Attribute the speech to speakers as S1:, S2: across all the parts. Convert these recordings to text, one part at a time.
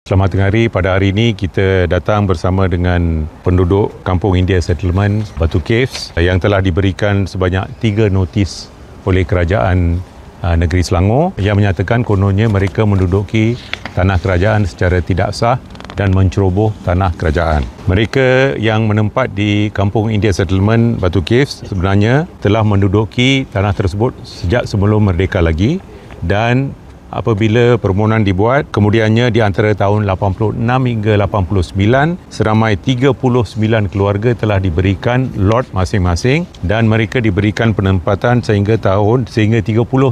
S1: Selamat tengah hari. Pada hari ini kita datang bersama dengan penduduk Kampung India Settlement Batu Caves yang telah diberikan sebanyak 3 notis oleh Kerajaan Negeri Selangor yang menyatakan kononnya mereka menduduki tanah kerajaan secara tidak sah dan menceroboh tanah kerajaan. Mereka yang menempat di Kampung India Settlement Batu Caves sebenarnya telah menduduki tanah tersebut sejak sebelum merdeka lagi, dan apabila permohonan dibuat, kemudiannya di antara tahun 86 hingga 89, seramai 39 keluarga telah diberikan lot masing-masing dan mereka diberikan penempatan sehingga 30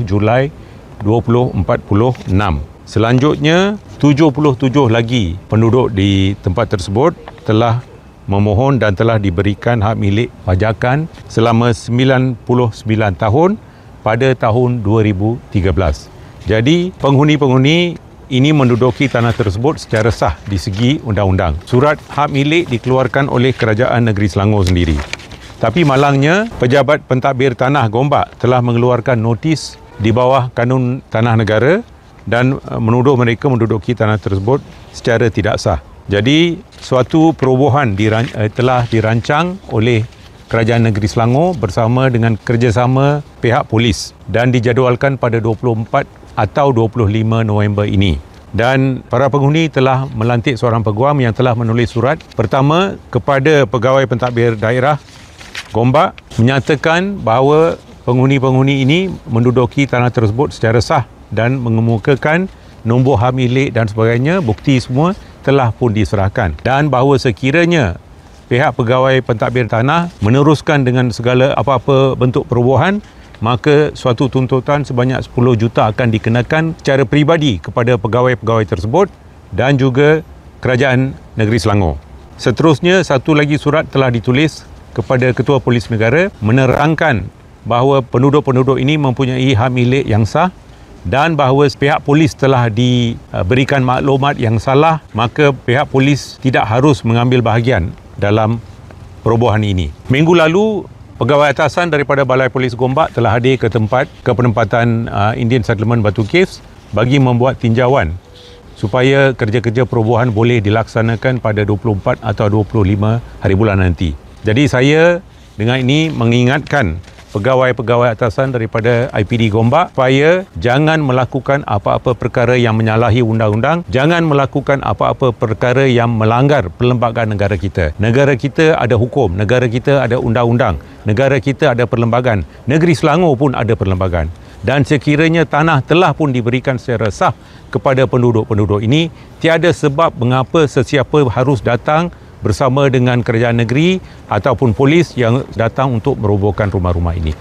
S1: Julai 2046. Selanjutnya, 77 lagi penduduk di tempat tersebut telah memohon dan telah diberikan hak milik pajakan selama 99 tahun pada tahun 2013. Jadi, penghuni-penghuni ini menduduki tanah tersebut secara sah di segi undang-undang. Surat hak milik dikeluarkan oleh Kerajaan Negeri Selangor sendiri. Tapi malangnya, Pejabat Pentadbir Tanah Gombak telah mengeluarkan notis di bawah Kanun Tanah Negara dan menuduh mereka menduduki tanah tersebut secara tidak sah. Jadi, suatu perobohan telah dirancang oleh Kerajaan Negeri Selangor bersama dengan kerjasama pihak polis dan dijadualkan pada 24 atau 25 November ini. Dan para penghuni telah melantik seorang peguam yang telah menulis surat pertama kepada Pegawai Pentadbir Daerah Gombak menyatakan bahawa penghuni-penghuni ini menduduki tanah tersebut secara sah dan mengemukakan nombor hak milik dan sebagainya, bukti semua telah pun diserahkan, dan bahawa sekiranya pihak Pegawai Pentadbir Tanah meneruskan dengan segala apa-apa bentuk perobohan, maka suatu tuntutan sebanyak 10 juta akan dikenakan secara peribadi kepada pegawai-pegawai tersebut dan juga Kerajaan Negeri Selangor. Seterusnya, satu lagi surat telah ditulis kepada Ketua Polis Negara menerangkan bahawa penduduk-penduduk ini mempunyai hak milik yang sah dan bahawa pihak polis telah diberikan maklumat yang salah, maka pihak polis tidak harus mengambil bahagian dalam perobohan ini. Minggu lalu, pegawai atasan daripada Balai Polis Gombak telah hadir ke penempatan Indian Settlement Batu Caves bagi membuat tinjauan supaya kerja-kerja perobohan boleh dilaksanakan pada 24 atau 25 hari bulan nanti. Jadi saya dengan ini mengingatkan pegawai-pegawai atasan daripada IPD Gombak supaya jangan melakukan apa-apa perkara yang menyalahi undang-undang, jangan melakukan apa-apa perkara yang melanggar perlembagaan negara kita. Negara kita ada hukum, negara kita ada undang-undang, negara kita ada perlembagaan, Negeri Selangor pun ada perlembagaan. Dan sekiranya tanah telah pun diberikan secara sah kepada penduduk-penduduk ini, tiada sebab mengapa sesiapa harus datang bersama dengan kerajaan negeri ataupun polis yang datang untuk merobohkan rumah-rumah ini.